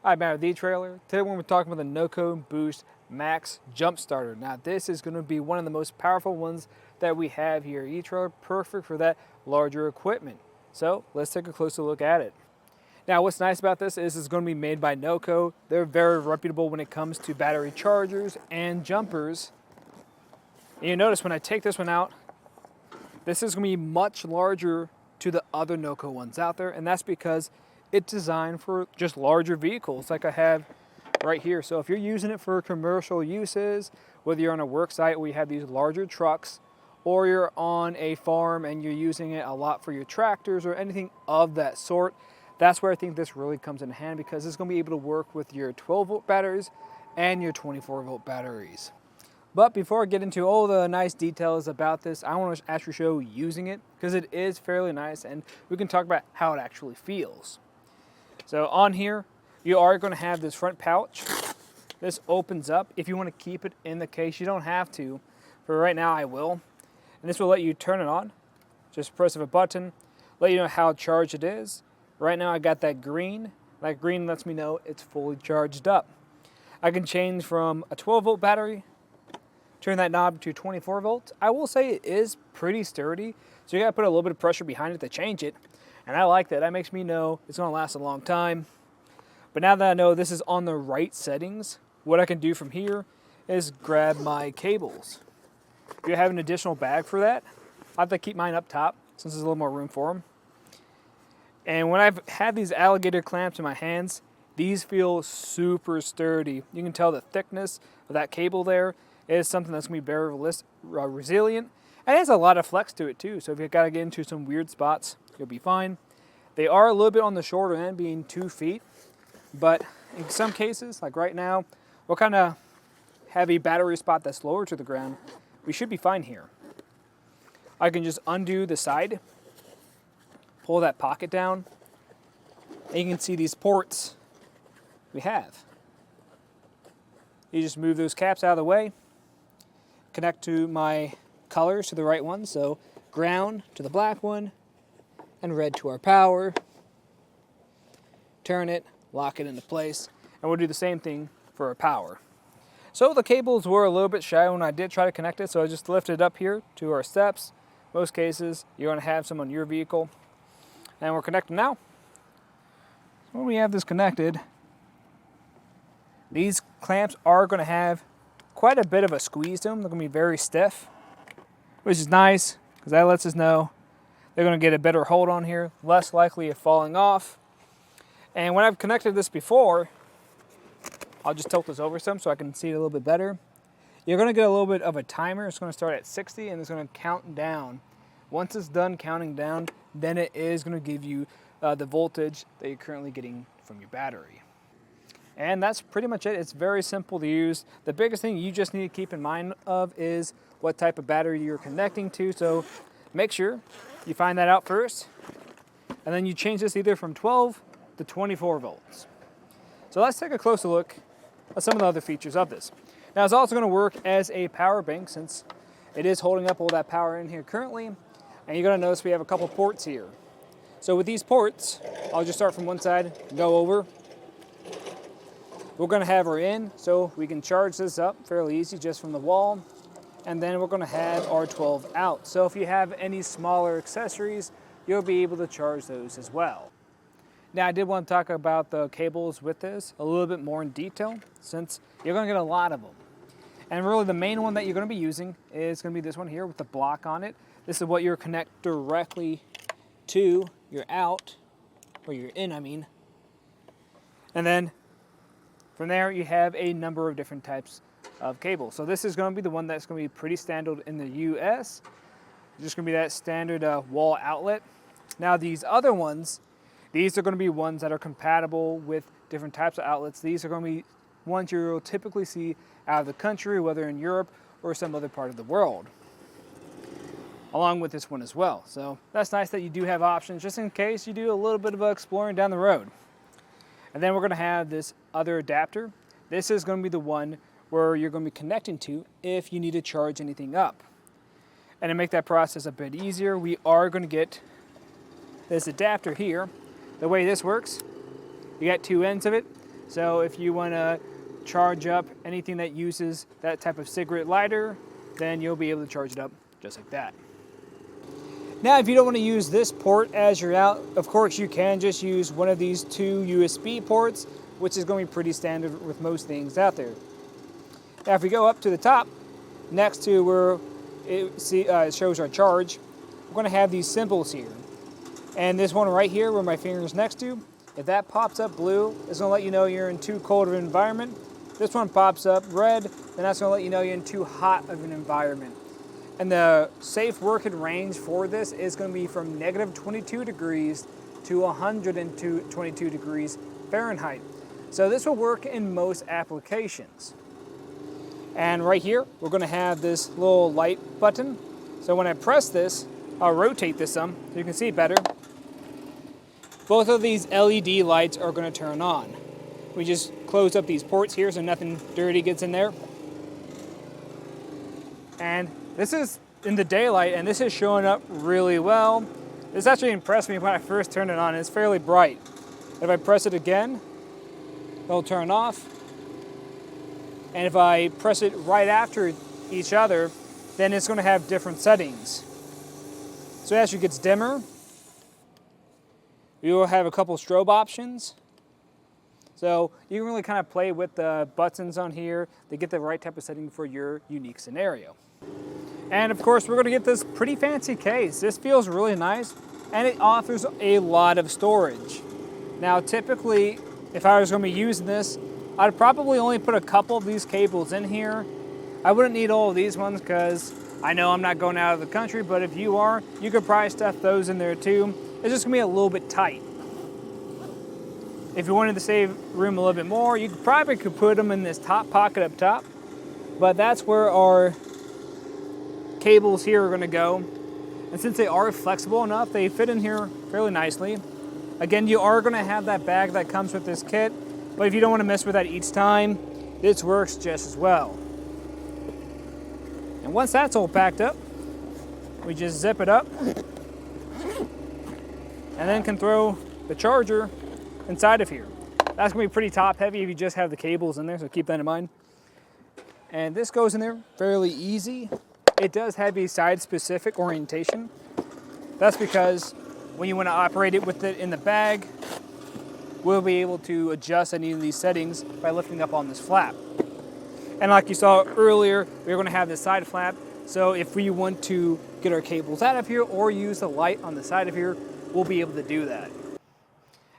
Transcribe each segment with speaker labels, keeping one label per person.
Speaker 1: I'm Matt with the etrailer. Today we're talking about the NOCO Boost Max Jump Starter. Now this is going to be one of the most powerful ones that we have here at etrailer, perfect for that larger equipment. So let's take a closer look at it. Now what's nice about this is it's going to be made by NOCO. They're very reputable when it comes to battery chargers and jumpers. And you notice when I take this one out, this is going to be much larger to the other NOCO ones out there, and that's because it's designed for just larger vehicles like I have right here. So if you're using it for commercial uses, whether you're on a work site where you have these larger trucks, or you're on a farm and you're using it a lot for your tractors or anything of that sort, that's where I think this really comes in handy, because it's going to be able to work with your 12-volt batteries and your 24-volt batteries. But before I get into all the nice details about this, I want to actually show using it, because it is fairly nice, and we can talk about how it actually feels. So on here, you are going to have this front pouch. This opens up. If you want to keep it in the case, you don't have to. For right now, I will. And this will let you turn it on. Just press of a button, let you know how charged it is. Right now, I got that green. That green lets me know it's fully charged up. I can change from a 12-volt battery, turn that knob to 24 volts. I will say it is pretty sturdy, so you got to put a little bit of pressure behind it to change it. And I like that. That makes me know it's going to last a long time. But now that I know this is on the right settings, what I can do from here is grab my cables. If you have an additional bag for that, I have to keep mine up top since there's a little more room for them. And when I've had these alligator clamps in my hands, these feel super sturdy. You can tell the thickness of that cable there is something that's going to be very resilient. And it has a lot of flex to it too, so if you've got to get into some weird spots, you'll be fine. They are a little bit on the shorter end, being 2 feet, but in some cases, like right now, we'll kind of have a battery spot that's lower to the ground. We should be fine here. I can just undo the side, pull that pocket down, and you can see these ports we have. You just move those caps out of the way, connect to my colors to the right one, so ground to the black one, and red to our power. Turn it, lock it into place, and we'll do the same thing for our power. So the cables were a little bit shy when I did try to connect it, so I just lifted it up here to our steps. Most cases, you're going to have some on your vehicle. And we're connected now. So when we have this connected, these clamps are going to have quite a bit of a squeeze to them. They're going to be very stiff, which is nice because that lets us know they're going to get a better hold on here, less likely of falling off. And when I've connected this before, I'll just tilt this over some so I can see it a little bit better. You're going to get a little bit of a timer. It's going to start at 60 and it's going to count down. Once it's done counting down, then it is going to give you the voltage that you're currently getting from your battery. And that's pretty much it. It's very simple to use. The biggest thing you just need to keep in mind of is what type of battery you're connecting to. So make sure you find that out first. And then you change this either from 12 to 24 volts. So let's take a closer look at some of the other features of this. Now it's also going to work as a power bank since it is holding up all that power in here currently. And you're going to notice we have a couple ports here. So with these ports, I'll just start from one side, go over. We're going to have our in, so we can charge this up fairly easy just from the wall. And then we're going to have our 12 out. So if you have any smaller accessories, you'll be able to charge those as well. Now I did want to talk about the cables with this a little bit more in detail, since you're going to get a lot of them. And really the main one that you're going to be using is going to be this one here with the block on it. This is what you're connect directly to your out, or your in I mean. And then from there, you have a number of different types of cables. So this is going to be the one that's going to be pretty standard in the US. It's just going to be that standard wall outlet. Now these other ones, these are going to be ones that are compatible with different types of outlets. These are going to be ones you'll typically see out of the country, whether in Europe or some other part of the world, along with this one as well. So that's nice that you do have options just in case you do a little bit of exploring down the road. And then we're going to have this other adapter. This is going to be the one where you're going to be connecting to if you need to charge anything up. And to make that process a bit easier, we are going to get this adapter here. The way this works, you got two ends of it. So if you want to charge up anything that uses that type of cigarette lighter, then you'll be able to charge it up just like that. Now, if you don't want to use this port as you're out, of course you can just use one of these 2 USB ports, which is going to be pretty standard with most things out there. Now, if we go up to the top, next to where it shows our charge, we're going to have these symbols here. And this one right here, where my finger is next to, if that pops up blue, it's going to let you know you're in too cold of an environment. This one pops up red, then that's going to let you know you're in too hot of an environment. And the safe working range for this is going to be from -22 degrees to 122 degrees Fahrenheit. So this will work in most applications. And right here, we're going to have this little light button. So when I press this, I'll rotate this some so you can see better. Both of these LED lights are going to turn on. We just close up these ports here so nothing dirty gets in there. And this is in the daylight, and this is showing up really well. This actually impressed me when I first turned it on. It's fairly bright. If I press it again, it'll turn off. And if I press it right after each other, then it's going to have different settings. So as it gets dimmer, we will have a couple strobe options. So you can really kind of play with the buttons on here to get the right type of setting for your unique scenario. And of course, we're going to get this pretty fancy case. This feels really nice, and it offers a lot of storage. Now, typically, if I was going to be using this, I'd probably only put a couple of these cables in here. I wouldn't need all of these ones because I know I'm not going out of the country, but if you are, you could probably stuff those in there too. It's just going to be a little bit tight. If you wanted to save room a little bit more, you probably could put them in this top pocket up top, but that's where our cables here are going to go. And since they are flexible enough, they fit in here fairly nicely. Again, you are going to have that bag that comes with this kit, but if you don't want to mess with that each time, this works just as well. And once that's all packed up, we just zip it up and then can throw the charger inside of here. That's going to be pretty top heavy if you just have the cables in there, so keep that in mind. And this goes in there fairly easy. It does have a side-specific orientation. That's because when you want to operate it with it in the bag, we'll be able to adjust any of these settings by lifting up on this flap. And like you saw earlier, we're going to have this side flap, so if we want to get our cables out of here or use the light on the side of here, we'll be able to do that.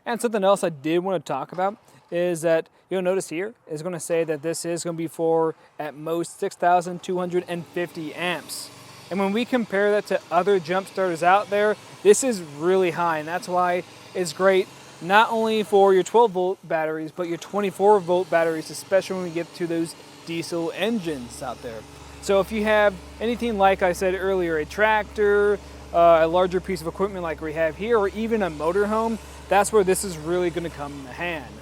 Speaker 1: And something else I did want to talk about is that you'll notice here is going to say that this is going to be for at most 6,250 amps. And when we compare that to other jump starters out there, this is really high, and that's why it's great not only for your 12-volt batteries, but your 24-volt batteries, especially when we get to those diesel engines out there. So if you have anything like I said earlier, a tractor, a larger piece of equipment like we have here, or even a motorhome, that's where this is really going to come in hand.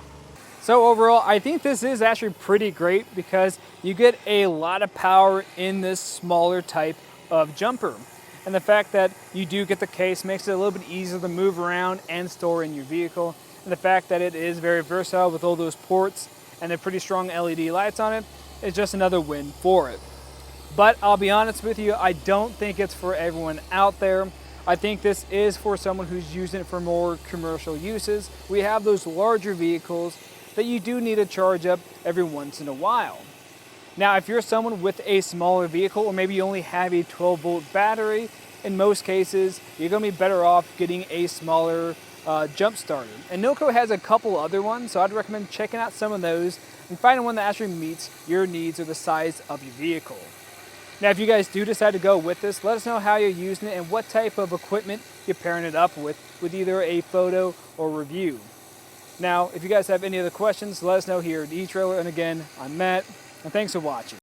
Speaker 1: So overall, I think this is actually pretty great because you get a lot of power in this smaller type of jumper. And the fact that you do get the case makes it a little bit easier to move around and store in your vehicle. And the fact that it is very versatile with all those ports and the pretty strong LED lights on it is just another win for it. But I'll be honest with you, I don't think it's for everyone out there. I think this is for someone who's using it for more commercial uses. We have those larger vehicles that you do need to charge up every once in a while. Now, if you're someone with a smaller vehicle, or maybe you only have a 12-volt battery, in most cases, you're going to be better off getting a smaller jump starter. And NOCO has a couple other ones, so I'd recommend checking out some of those and finding one that actually meets your needs or the size of your vehicle. Now, if you guys do decide to go with this, let us know how you're using it and what type of equipment you're pairing it up with either a photo or review. Now, if you guys have any other questions, let us know here at eTrailer. And again, I'm Matt, and thanks for watching.